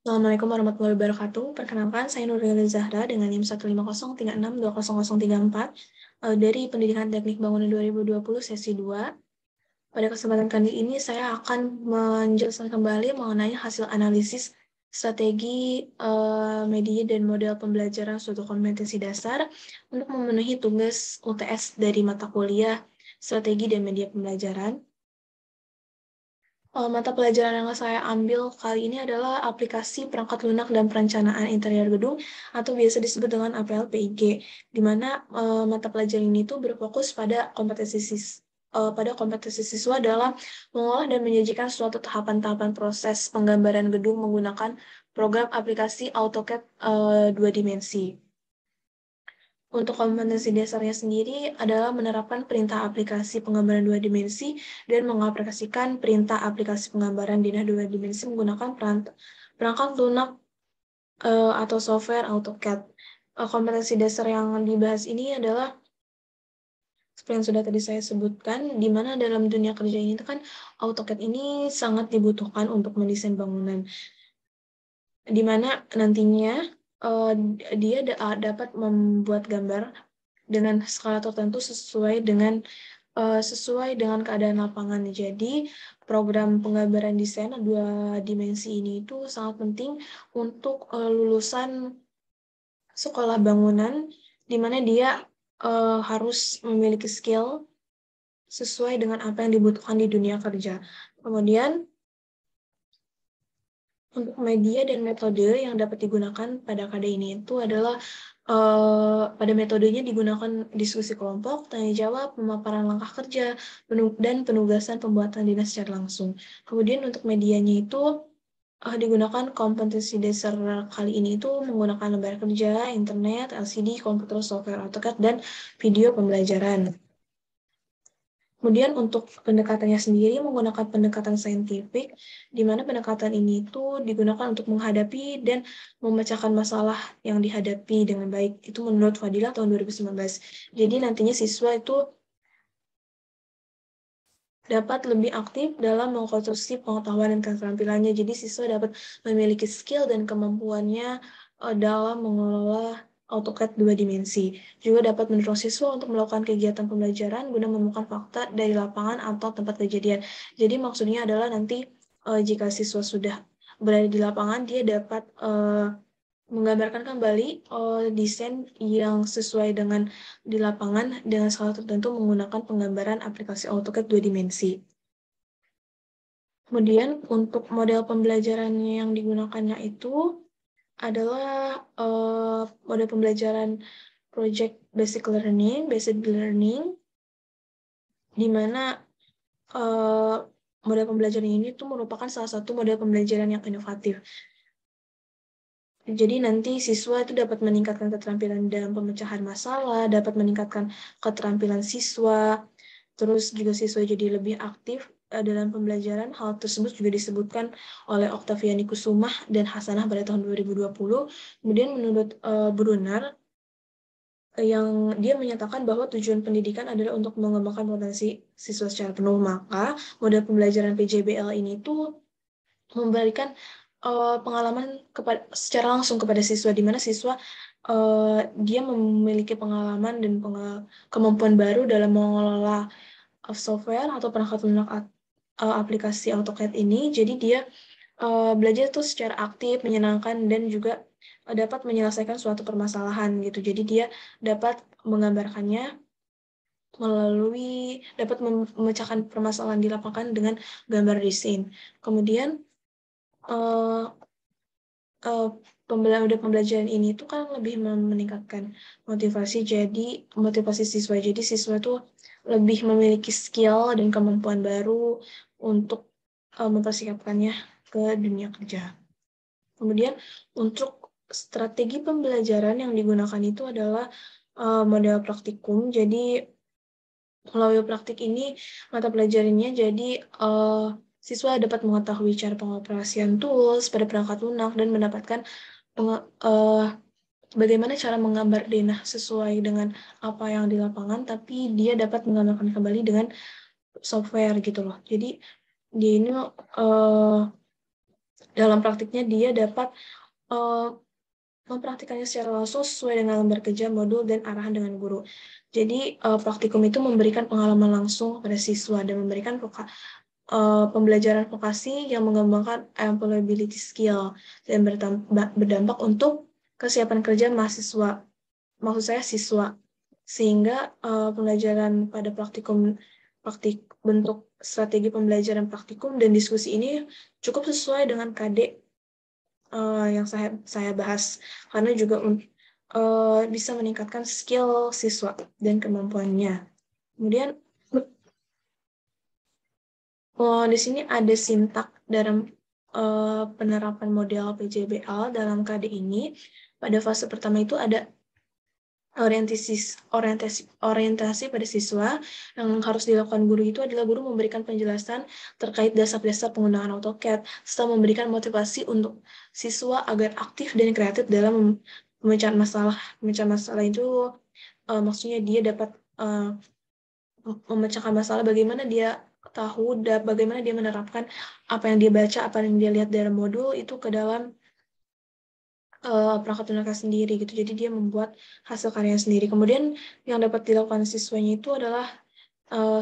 Assalamualaikum warahmatullahi wabarakatuh. Perkenalkan, saya Nuril Zahra dengan NIM 15036200034 dari Pendidikan Teknik Bangunan 2020 sesi 2. Pada kesempatan kali ini saya akan menjelaskan kembali mengenai hasil analisis strategi media dan model pembelajaran suatu kompetensi dasar untuk memenuhi tugas UTS dari mata kuliah strategi dan media pembelajaran. Mata pelajaran yang saya ambil kali ini adalah aplikasi perangkat lunak dan perencanaan interior gedung atau biasa disebut dengan APL-PIG, di mana mata pelajaran ini tuh berfokus pada kompetensi siswa dalam mengolah dan menyajikan suatu tahapan-tahapan proses penggambaran gedung menggunakan program aplikasi AutoCAD 2 dimensi. Untuk kompetensi dasarnya sendiri adalah menerapkan perintah aplikasi penggambaran 2 dimensi dan mengaplikasikan perintah aplikasi penggambaran dinah 2 dimensi menggunakan perangkat lunak atau software AutoCAD. Kompetensi dasar yang dibahas ini adalah seperti yang sudah tadi saya sebutkan, di mana dalam dunia kerja ini kan AutoCAD ini sangat dibutuhkan untuk mendesain bangunan, di mana nantinya dia dapat membuat gambar dengan skala tertentu sesuai dengan keadaan lapangan. Jadi program penggambaran desain 2 dimensi ini itu sangat penting untuk lulusan sekolah bangunan, di mana dia harus memiliki skill sesuai dengan apa yang dibutuhkan di dunia kerja. Kemudian untuk media dan metode yang dapat digunakan pada KD ini itu adalah pada metodenya digunakan diskusi kelompok, tanya jawab, pemaparan langkah kerja, dan penugasan pembuatan dinas secara langsung. Kemudian untuk medianya itu digunakan kompetensi dasar kali ini itu menggunakan lembar kerja, internet, LCD, komputer, software AutoCAD, dan video pembelajaran. Kemudian untuk pendekatannya sendiri menggunakan pendekatan saintifik, di mana pendekatan ini itu digunakan untuk menghadapi dan memecahkan masalah yang dihadapi dengan baik. Itu menurut Fadilah tahun 2019. Jadi nantinya siswa itu dapat lebih aktif dalam mengkonstruksi pengetahuan dan keterampilannya. Jadi siswa dapat memiliki skill dan kemampuannya dalam mengelola AutoCAD 2 dimensi. Juga dapat mendorong siswa untuk melakukan kegiatan pembelajaran guna menemukan fakta dari lapangan atau tempat kejadian. Jadi maksudnya adalah nanti jika siswa sudah berada di lapangan, dia dapat menggambarkan kembali desain yang sesuai dengan di lapangan dengan skala tertentu menggunakan penggambaran aplikasi AutoCAD 2 dimensi. Kemudian untuk model pembelajaran yang digunakannya itu adalah model pembelajaran Project Basic Learning, di mana model pembelajaran ini tuh merupakan salah satu model pembelajaran yang inovatif. Jadi nanti siswa itu dapat meningkatkan keterampilan dalam pemecahan masalah, dapat meningkatkan keterampilan siswa, terus juga siswa jadi lebih aktif dalam pembelajaran. Hal tersebut juga disebutkan oleh Oktaviani Kusumah dan Hasanah pada tahun 2020. Kemudian menurut Bruner, yang dia menyatakan bahwa tujuan pendidikan adalah untuk mengembangkan potensi siswa secara penuh, maka model pembelajaran PJBL ini tuh memberikan pengalaman secara langsung kepada siswa, di mana siswa dia memiliki pengalaman dan kemampuan baru dalam mengelola software atau perangkat lunak aplikasi AutoCAD ini. Jadi dia belajar tuh secara aktif, menyenangkan, dan juga dapat menyelesaikan suatu permasalahan gitu. Jadi dia dapat menggambarkannya dapat memecahkan permasalahan di lapangan dengan gambar desain. Kemudian pembelajaran ini tuh kan lebih meningkatkan motivasi siswa. Jadi siswa tuh lebih memiliki skill dan kemampuan baru untuk mempersiapkannya ke dunia kerja. Kemudian untuk strategi pembelajaran yang digunakan itu adalah model praktikum. Jadi melalui praktik ini mata pelajarannya jadi siswa dapat mengetahui cara pengoperasian tools pada perangkat lunak dan mendapatkan bagaimana cara menggambar denah sesuai dengan apa yang di lapangan, tapi dia dapat menggambarkan kembali dengan software gitu loh. Jadi dia ini Dalam praktiknya dia dapat mempraktikannya secara langsung sesuai dengan lembar kerja, modul, dan arahan dengan guru. Jadi praktikum itu memberikan pengalaman langsung pada siswa dan memberikan pembelajaran vokasi yang mengembangkan employability skill dan berdampak untuk kesiapan kerja mahasiswa. Maksud saya siswa. Sehingga pembelajaran pada bentuk strategi pembelajaran praktikum dan diskusi ini cukup sesuai dengan KD yang saya bahas, karena juga bisa meningkatkan skill siswa dan kemampuannya. Kemudian di sini ada sintak dalam penerapan model PJBL dalam KD ini. Pada fase pertama itu ada orientasi pada siswa. Yang harus dilakukan guru itu adalah guru memberikan penjelasan terkait dasar-dasar penggunaan AutoCAD serta memberikan motivasi untuk siswa agar aktif dan kreatif dalam pemecahan masalah. Pemecahan masalah itu maksudnya dia dapat memecahkan masalah, bagaimana dia tahu dan bagaimana dia menerapkan apa yang dia baca, apa yang dia lihat dalam modul itu ke dalam perangkat lunak sendiri gitu. Jadi dia membuat hasil karya sendiri. Kemudian yang dapat dilakukan siswanya itu adalah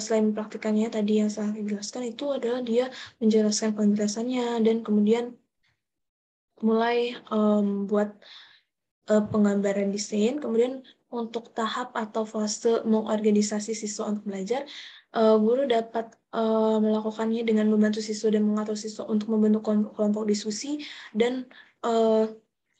selain mempraktikannya tadi yang saya jelaskan, itu adalah dia menjelaskan penjelasannya dan kemudian mulai buat penggambaran desain. Kemudian untuk tahap atau fase mengorganisasi siswa untuk belajar, guru dapat melakukannya dengan membantu siswa dan mengatur siswa untuk membentuk kelompok diskusi dan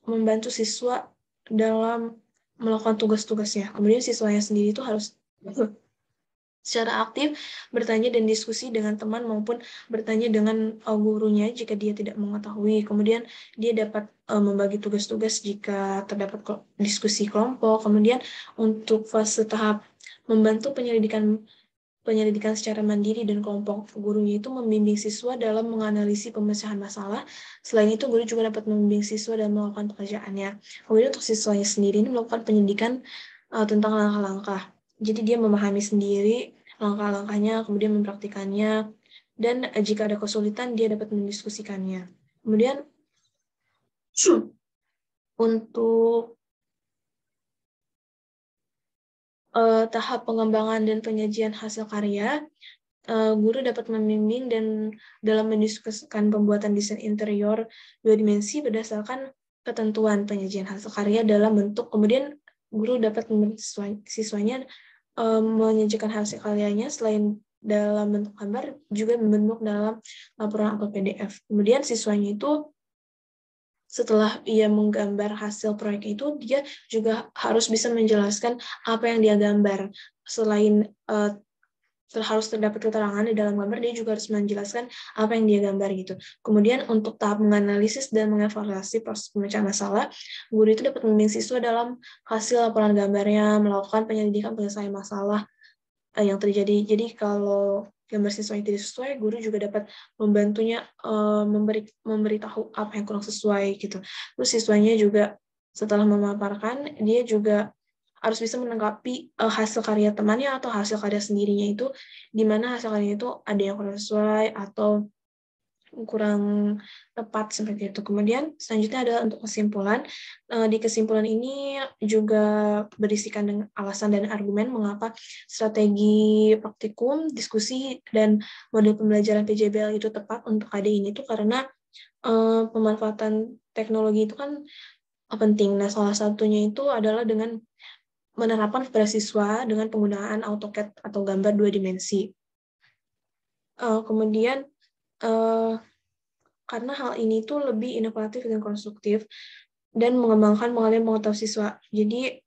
membantu siswa dalam melakukan tugas-tugasnya. Kemudian siswanya sendiri itu harus secara aktif bertanya dan diskusi dengan teman maupun bertanya dengan gurunya jika dia tidak mengetahui. Kemudian dia dapat membagi tugas-tugas jika terdapat diskusi kelompok. Kemudian untuk fase tahap membantu penyelidikan secara mandiri dan kelompok gurunya itu membimbing siswa dalam menganalisis pemecahan masalah. Selain itu, guru juga dapat membimbing siswa dalam melakukan pekerjaannya. Kemudian untuk siswanya sendiri ini melakukan penyidikan tentang langkah-langkah. Jadi dia memahami sendiri langkah-langkahnya, kemudian mempraktikannya, dan jika ada kesulitan, dia dapat mendiskusikannya. Kemudian untuk tahap pengembangan dan penyajian hasil karya, guru dapat membimbing dan dalam mendiskusikan pembuatan desain interior 2 dimensi berdasarkan ketentuan penyajian hasil karya dalam bentuk. Kemudian guru dapat siswanya menyajikan hasil karyanya selain dalam bentuk gambar, juga membentuk dalam laporan atau PDF. Kemudian siswanya itu setelah ia menggambar hasil proyek itu, dia juga harus bisa menjelaskan apa yang dia gambar. Selain harus terdapat keterangan di dalam gambar, dia juga harus menjelaskan apa yang dia gambar gitu. Kemudian untuk tahap menganalisis dan mengevaluasi proses pemecahan masalah, guru itu dapat membimbing siswa dalam hasil laporan gambarnya, melakukan penyelidikan penyelesaian masalah yang terjadi. Jadi kalau gambar siswa yang tidak sesuai, guru juga dapat membantunya memberitahu apa yang kurang sesuai gitu. Terus siswanya juga setelah memaparkan, dia juga harus bisa menanggapi hasil karya temannya atau hasil karya sendirinya itu, di mana hasil karyanya itu ada yang kurang sesuai atau kurang tepat seperti itu. Kemudian selanjutnya adalah untuk kesimpulan. Di kesimpulan ini juga berisikan dengan alasan dan argumen mengapa strategi praktikum, diskusi, dan model pembelajaran PJBL itu tepat untuk KD ini tuh karena pemanfaatan teknologi itu kan penting. Nah, salah satunya itu adalah dengan menerapkan kepada siswa dengan penggunaan AutoCAD atau gambar 2 dimensi. Kemudian karena hal ini tuh lebih inovatif dan konstruktif dan mengembangkan pengetahuan siswa. Jadi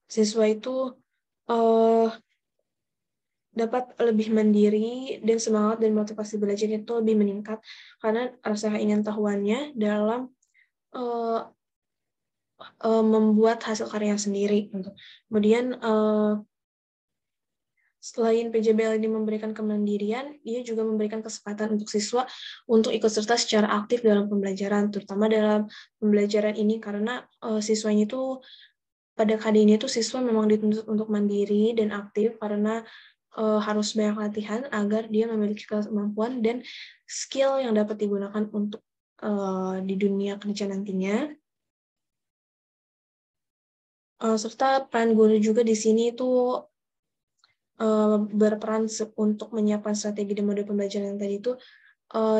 siswa itu dapat lebih mandiri dan semangat dan motivasi belajarnya itu lebih meningkat karena rasa ingin tahuannya dalam membuat hasil karya sendiri. Kemudian selain PJBL ini memberikan kemandirian, dia juga memberikan kesempatan untuk siswa untuk ikut serta secara aktif dalam pembelajaran, terutama dalam pembelajaran ini karena siswanya itu pada KD ini tuh siswa memang dituntut untuk mandiri dan aktif karena harus banyak latihan agar dia memiliki kemampuan dan skill yang dapat digunakan untuk di dunia kerja nantinya. Serta peran guru juga di sini itu berperan untuk menyiapkan strategi dan model pembelajaran yang tadi itu.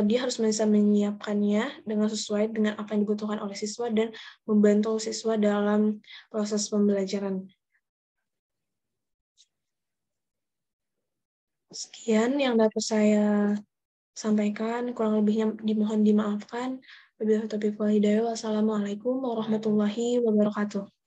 Dia harus bisa menyiapkannya dengan sesuai dengan apa yang dibutuhkan oleh siswa dan membantu siswa dalam proses pembelajaran. Sekian yang dapat saya sampaikan, kurang lebihnya dimohon dimaafkan. Wabillahi taufiq wal hidayah. Wassalamualaikum warahmatullahi wabarakatuh.